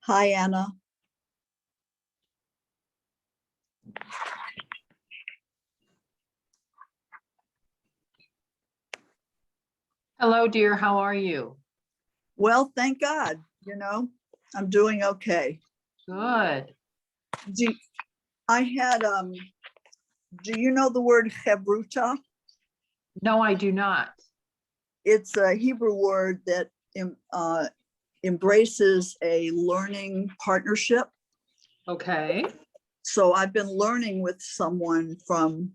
Hi, Anna. Hello, dear. How are you? Well, thank God, I'm doing okay. Good. Do I had do you know the word chevruta? No, I do not. It's a Hebrew word that embraces a learning partnership. Okay. So I've been learning with someone from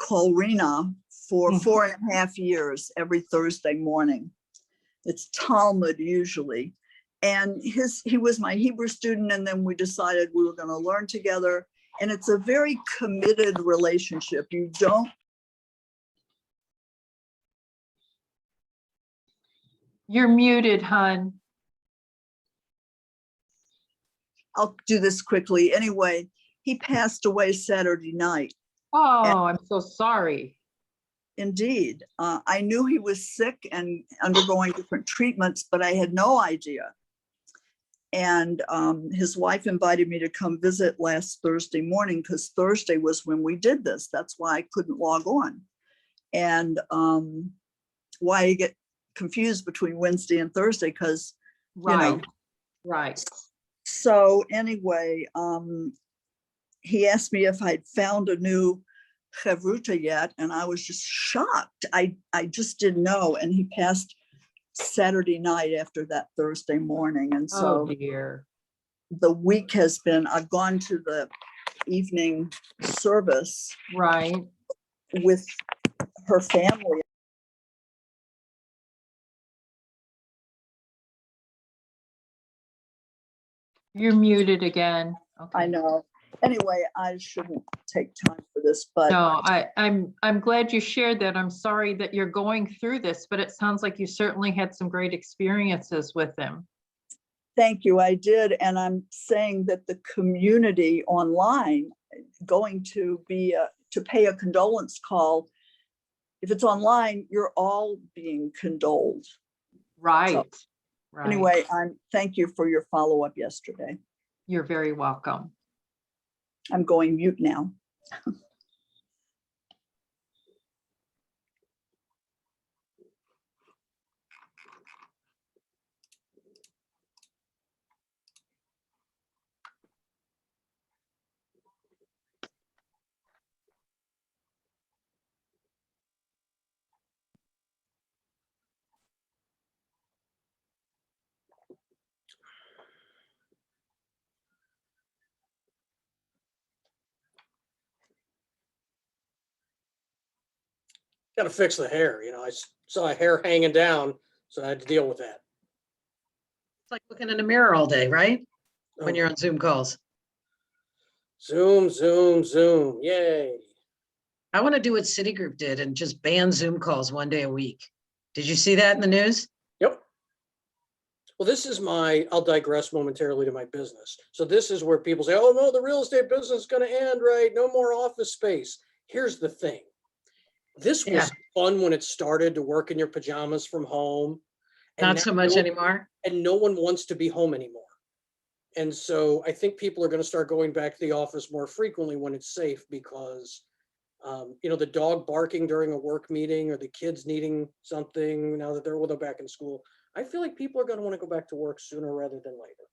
Kolrina for 4.5 years every Thursday morning. It's Talmud usually. And he was my Hebrew student, and then we decided we were going to learn together. And it's a very committed relationship. You don't. You're muted, hon. I'll do this quickly. Anyway, he passed away Saturday night. Oh, I'm so sorry. Indeed. I knew he was sick and undergoing different treatments, but I had no idea. And his wife invited me to come visit last Thursday morning because Thursday was when we did this. That's why I couldn't log on. And why I get confused between Wednesday and Thursday because, Right. Right. So anyway, he asked me if I'd found a new chevruta yet, and I was just shocked. I just didn't know. And he passed Saturday night after that Thursday morning. And so Oh, dear. the week has been, I've gone to the evening service Right. with her family. You're muted again. Okay. I know. Anyway, I shouldn't take time for this, but No, I'm glad you shared that. I'm sorry that you're going through this, but it sounds like you certainly had some great experiences with him. thank you, I did. And I'm saying that the community online going to be to pay a condolence call. If it's online, you're all being condoled. Right. So, Right. anyway, thank you for your follow-up yesterday. You're very welcome. I'm going mute now. Got to fix the hair. I saw a hair hanging down, so I had to deal with that. It's like looking in a mirror all day, right? When you're on Zoom calls. Zoom, Zoom, Zoom. Yay. I want to do what Citigroup did and just ban Zoom calls one day a week. Did you see that in the news? Yep. Well, this is I'll digress momentarily to my business. So this is where people say, oh no, the real estate business is going to end, right? No more office space. Here's the thing. This was fun when it started to work in your pajamas from home. Not so much anymore. And no one wants to be home anymore. And so I think people are going to start going back to the office more frequently when it's safe because, the dog barking during a work meeting or the kids needing something now that they're back in school. I feel like people are going to want to go back to work sooner rather than later.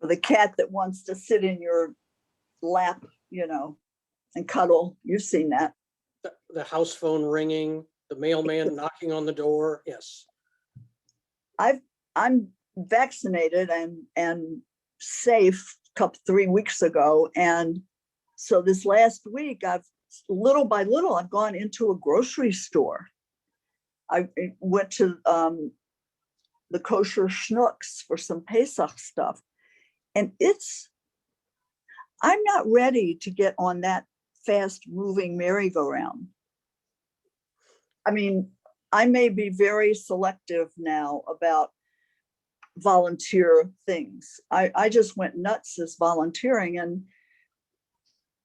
The cat that wants to sit in your lap, and cuddle. You've seen that. The house phone ringing, the mailman knocking on the door. Yes. I'm vaccinated and safe 3 weeks ago. And so this last week, little by little, I've gone into a grocery store. I went to the kosher Schnucks for some Pesach stuff. And I'm not ready to get on that fast moving merry-go-round. I mean, I may be very selective now about volunteer things. I just went nuts as volunteering, and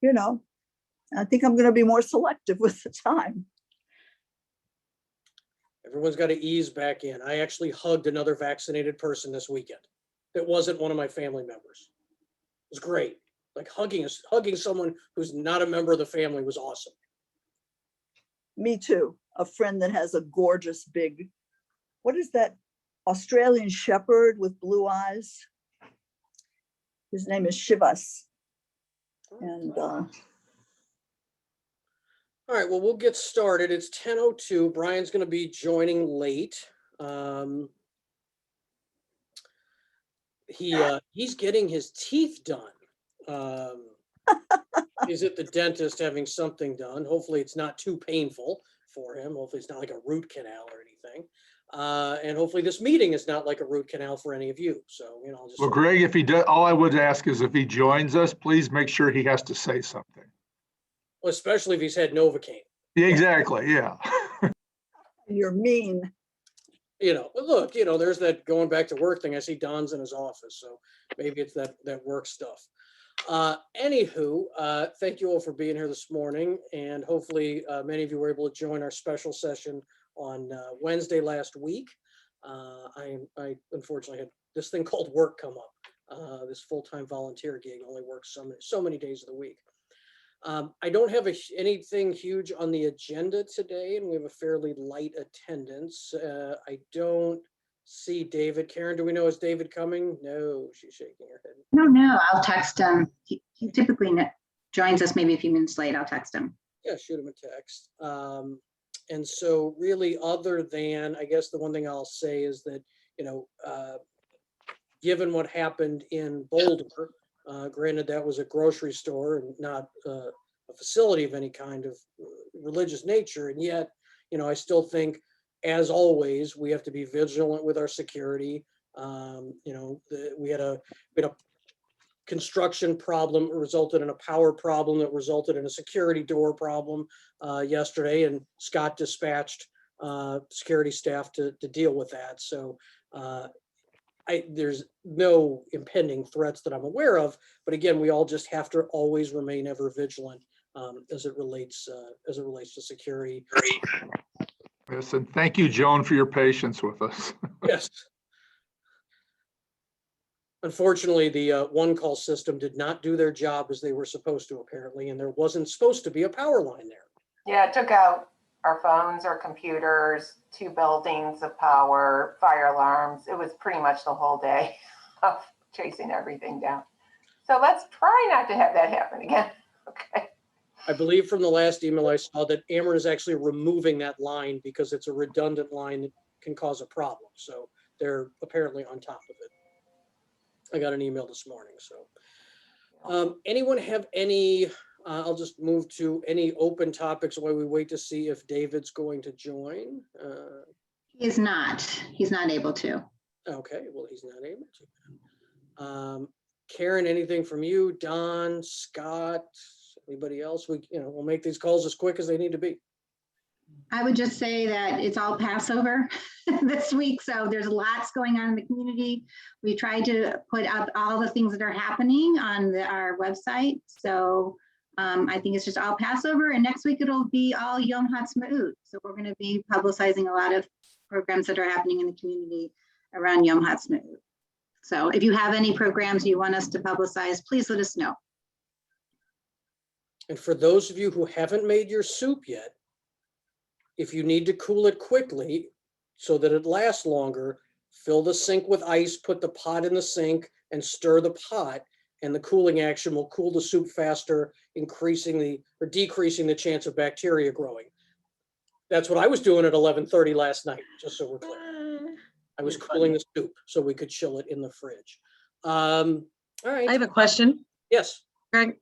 I think I'm going to be more selective with the time. Everyone's got to ease back in. I actually hugged another vaccinated person this weekend. that wasn't one of my family members. It was great. Like hugging someone who's not a member of the family was awesome. Me too. A friend that has a gorgeous big, what is that? Australian Shepherd with blue eyes. His name is Shivas. And All right, well, we'll get started. It's 10:02. Brian's going to be joining late. He's getting his teeth done. He's at the dentist having something done. Hopefully it's not too painful for him. Hopefully it's not like a root canal or anything. And hopefully this meeting is not like a root canal for any of you. So, you know, I'll just. Well, Greg, if he does, all I would ask is if he joins us, please make sure he has to say something. Especially if he's had Novocaine. Yeah, exactly, yeah. you're mean. You know, but look, you know, there's that going back to work thing. I see Don's in his office, so maybe it's that work stuff. Anywho, thank you all for being here this morning, and hopefully many of you were able to join our special session on Wednesday last week. I unfortunately had this thing called work come up. This full-time volunteer gig only works so many days of the week. I don't have anything huge on the agenda today, and we have a fairly light attendance. I don't see David. Karen, do we know, is David coming? No, she's shaking her head. No, I'll text him. He typically joins us maybe a few minutes late. I'll text him. Yeah, shoot him a text. And so really, other than, I guess the one thing I'll say is that, you know, given what happened in Boulder, granted that was a grocery store and not a facility of any kind of religious nature, and yet, you know, I still think, as always, we have to be vigilant with our security. You know, we had a construction problem resulted in a power problem that resulted in a security door problem yesterday, and Scott dispatched security staff to deal with that. So there's no impending threats that I'm aware of, but again, we all just have to always remain ever vigilant as it relates to security. Yes, and thank you, Joan, for your patience with us. Yes. Unfortunately, the one-call system did not do their job as they were supposed to, apparently, and there wasn't supposed to be a power line there. Yeah, it took out our phones, our computers, 2 buildings of power, fire alarms. It was pretty much the whole day of chasing everything down. So let's try not to have that happen again. Okay. I believe from the last email I saw that Ameren is actually removing that line because it's a redundant line that can cause a problem. So they're apparently on top of it. I got an email this morning. So anyone have any, I'll just move to any open topics while we wait to see if David's going to join. He is not. He's not able to. Okay, well, he's not able to. Karen, anything from you? Don, Scott, anybody else? We'll make these calls as quick as they need to be. I would just say that it's all Passover this week, so there's lots going on in the community. We tried to put up all the things that are happening on our website. So I think it's just all Passover, and next week it'll be all Yom Ha'atzmaut. So we're going to be publicizing a lot of programs that are happening in the community around Yom Ha'atzmaut. So if you have any programs you want us to publicize, please let us know. And for those of you who haven't made your soup yet, if you need to cool it quickly so that it lasts longer, fill the sink with ice, put the pot in the sink and stir the pot, and the cooling action will cool the soup faster, decreasing the chance of bacteria growing. That's what I was doing at 11:30 last night, just so we're clear. I was cooling the soup so we could chill it in the fridge. All right. I have a question, Yes. Greg.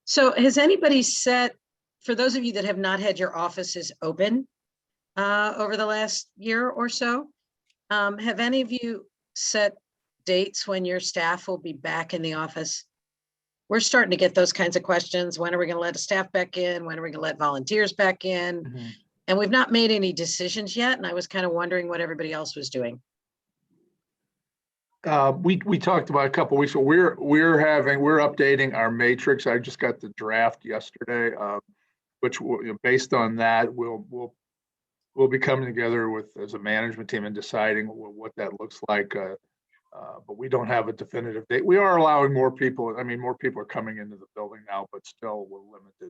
So has anybody set, for those of you that have not had your offices open over the last year or so, have any of you set dates when your staff will be back in the office? We're starting to get those kinds of questions. When are we going to let a staff back in? When are we going to let volunteers back in? Mhm. And we've not made any decisions yet. And I was kind of wondering what everybody else was doing. We talked about a couple weeks ago. We're updating our matrix. I just got the draft yesterday, which based on that, we'll be coming together as a management team and deciding what that looks like. But we don't have a definitive date. We are allowing more people, I mean, more people are coming into the building now, but still we're limited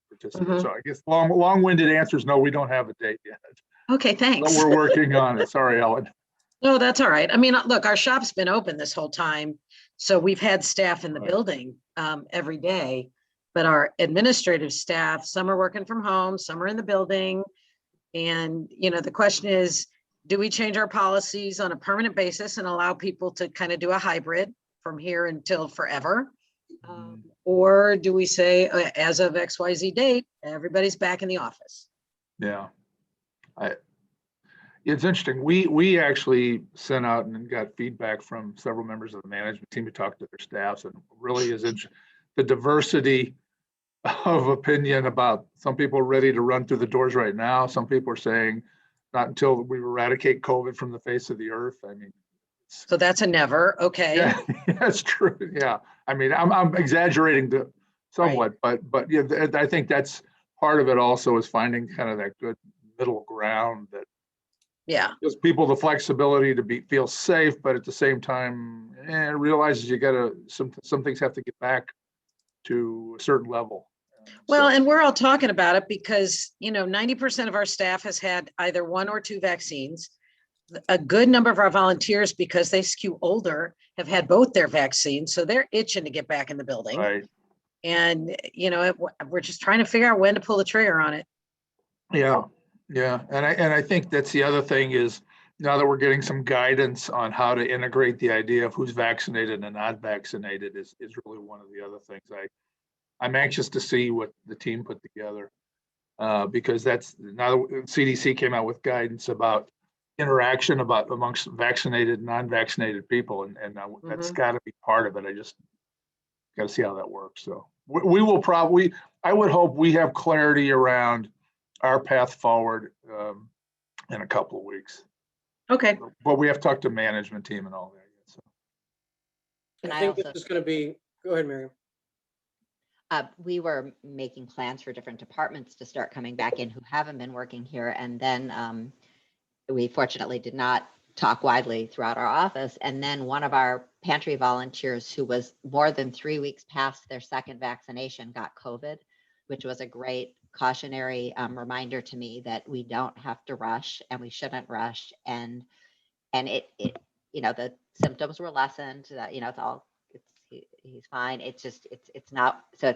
participants. So I guess long-winded answers, no, we don't have a date yet. Okay, But thanks. we're working on it. Sorry, Ellen. No, that's all right. I mean, look, our shop's been open this whole time. So we've had staff in the Right. building every day. But our administrative staff, some are working from home, some are in the building. And, you know, the question is, do we change our policies on a permanent basis and allow people to kind of do a hybrid from here until forever? Or do we say, as of XYZ date, everybody's back in the office? Yeah. It's interesting. We actually sent out and got feedback from several members of the management team who talked to their staffs, and really is the diversity of opinion about some people are ready to run through the doors right now. Some people are saying not until we eradicate COVID from the face of the earth. I mean, So that's a never, okay. yeah, that's true. Yeah. I mean, I'm exaggerating somewhat, but yeah, I think that's part of it also, is finding kind of that good middle ground that Yeah, gives people the flexibility to feel safe, but at the same time, realizes you gotta, some things have to get back to a certain level. well, So, and we're all talking about it because, you know, 90% of our staff has had either 1 or 2 vaccines. A good number of our volunteers, because they skew older, have had both their vaccines, so they're itching to get back in the building. right, And, you know, we're just trying to figure out when to pull the trigger on it. yeah, yeah, and I think that's the other thing is, now that we're getting some guidance on how to integrate the idea of who's vaccinated and not vaccinated is really one of the other things I'm anxious to see what the team put together. Because that's, now the CDC came out with guidance about interaction amongst vaccinated and non-vaccinated people, and that's gotta be part of it. I just gotta see how that works. So we will probably, I would hope we have clarity around our path forward in a couple of weeks. Okay, But we have talked to management team and all that. So. And I I think this also, is going to be, go ahead, Miriam. we were making plans for different departments to start coming back in who haven't been working here. And then we fortunately did not talk widely throughout our office. And then one of our pantry volunteers who was more than 3 weeks past their second vaccination got COVID, which was a great cautionary reminder to me that we don't have to rush and we shouldn't rush. And it you know, the symptoms were lessened, that, you know, he's fine. It's just, it's not, so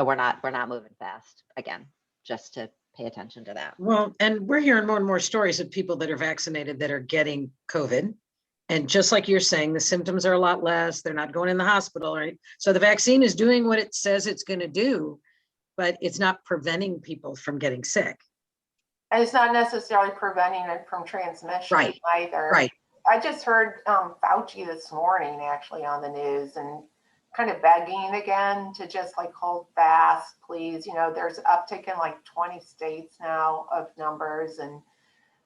we're not moving fast again, just to pay attention to that. well, and we're hearing more and more stories of people that are vaccinated that are getting COVID. And just like you're saying, the symptoms are a lot less. They're not going in the hospital, right? So the vaccine is doing what it says it's going to do, but it's not preventing people from getting sick. And it's not necessarily preventing it from transmission Right, either. right. I just heard Fauci this morning actually on the news and kind of begging again to just like hold fast, please. You know, there's uptick in like 20 states now of numbers, and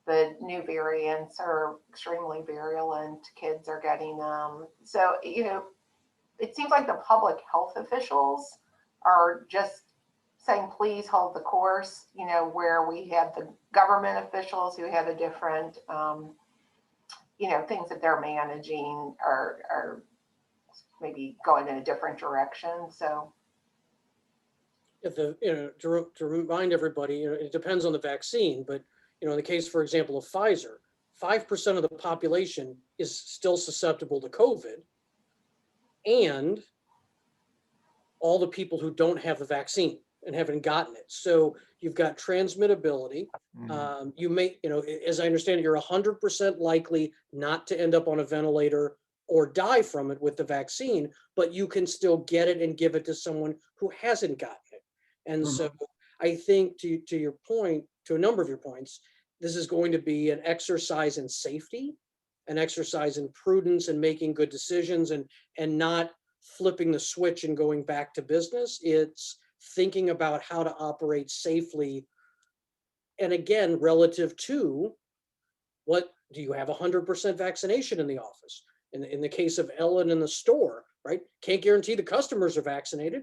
the new variants are extremely virulent. Kids are getting them. So, you know, it seems like the public health officials are just saying, please hold the course, you know, where we had the government officials who had a different, you know, things that they're managing are maybe going in a different direction. So If you know, to remind everybody, you know, it depends on the vaccine, but, you know, in the case, for example, of Pfizer, 5% of the population is still susceptible to COVID. And all the people who don't have the vaccine and haven't gotten it. So you've got transmittability. You may, you know, as I understand it, you're 100% likely not to end up on a ventilator or die from it with the vaccine, but you can still get it and give it to someone who hasn't gotten it. And so I think to your point, to a number of your points, this is going to be an exercise in safety, an exercise in prudence and making good decisions, and not flipping the switch and going back to business. It's thinking about how to operate safely. And again, relative to what, do you have 100% vaccination in the office? In the case of Ellen in the store, right? Can't guarantee the customers are vaccinated,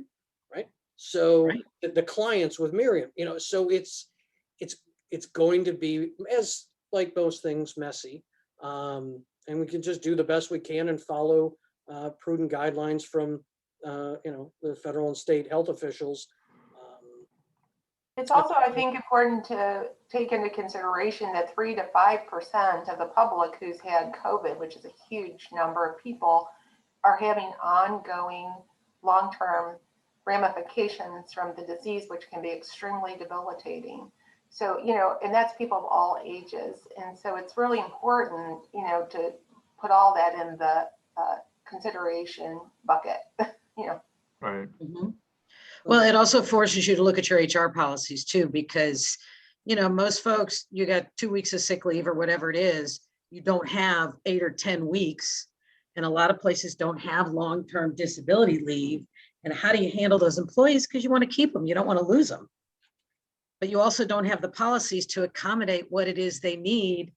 right? So Right. the clients with Miriam, you know, so it's going to be, as like most things, messy. And we can just do the best we can and follow prudent guidelines from, the federal and state health officials. It's also, I think, important to take into consideration that 3 to 5% of the public who's had COVID, which is a huge number of people, are having ongoing long-term ramifications from the disease, which can be extremely debilitating. So, and that's people of all ages. And so it's really important, to put all that in the consideration bucket, Right. Mhm. Well, it also forces you to look at your HR policies too, because, most folks, you got 2 weeks of sick leave or whatever it is, you don't have 8 or 10 weeks. And a lot of places don't have long-term disability leave. And how do you handle those employees? Because you want to keep them, you don't want to lose them. But you also don't have the policies to accommodate what it is they need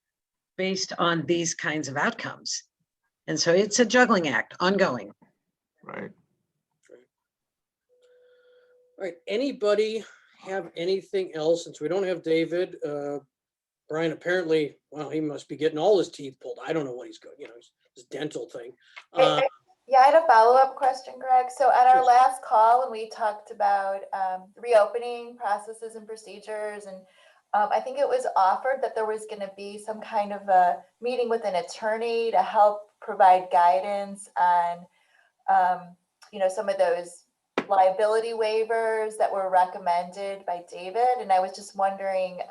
based on these kinds of outcomes. And so it's a juggling act, ongoing. Right. All right, anybody have anything else? Since we don't have David, Brian apparently, well, he must be getting all his teeth pulled. I don't know what he's going, his dental thing. Yeah, I had a follow-up question, Greg. So at our Yes. last call, when we talked about reopening processes and procedures, and I think it was offered that there was going to be some kind of a meeting with an attorney to help provide guidance on, some of those liability waivers that were recommended by David. And I was just wondering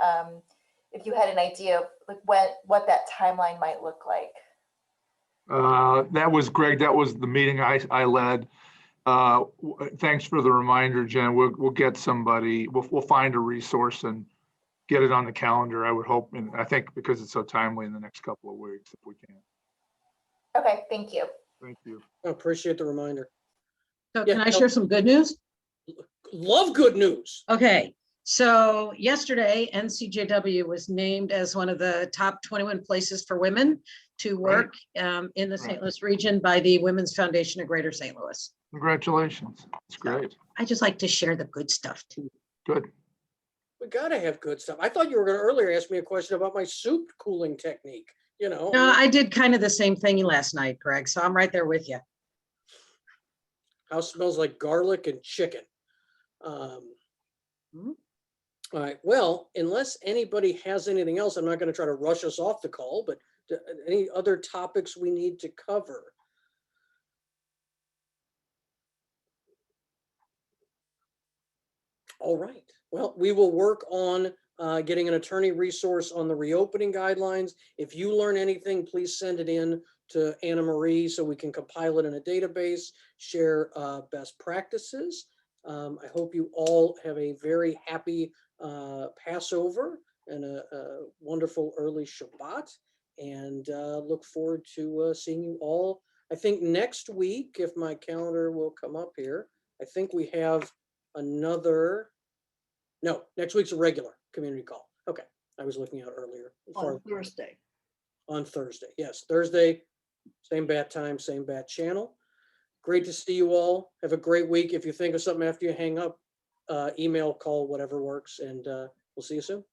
if you had an idea of what that timeline might look like. That was Greg. That was the meeting I led. Thanks for the reminder, Jen. We'll get somebody, we'll find a resource and get it on the calendar, I would hope. And I think because it's so timely in the next couple of weeks, if we can. Okay, thank you. Thank you. I appreciate the reminder. So Yeah, can I no. share some good news? Love good news. Okay, so yesterday, NCJW was named as one of the top 21 places for women to work in the St. Louis region by the Women's Foundation of Greater St. Louis. Congratulations. It's great. I just like to share the good stuff too. Good. We gotta have good stuff. I thought you were gonna earlier ask me a question about my soup cooling technique, No, I did kind of the same thing last night, Greg, so I'm right there with you. House smells like garlic and chicken. Mhm. All right, well, unless anybody has anything else, I'm not gonna try to rush us off the call, but any other topics we need to cover? All right, well, we will work on getting an attorney resource on the reopening guidelines. If you learn anything, please send it in to Anna Marie so we can compile it in a database, share best practices. I hope you all have a very happy Passover and a wonderful early Shabbat, and look forward to seeing you all. I think next week, if my calendar will come up here, I think we have another, no, next week's a regular community call. Okay, I was looking out earlier. On Thursday. On Thursday, yes, Thursday, same bat time, same bat channel. Great to see you all. Have a great week. If you think of something after you hang up, email, call, whatever works, and we'll see you soon.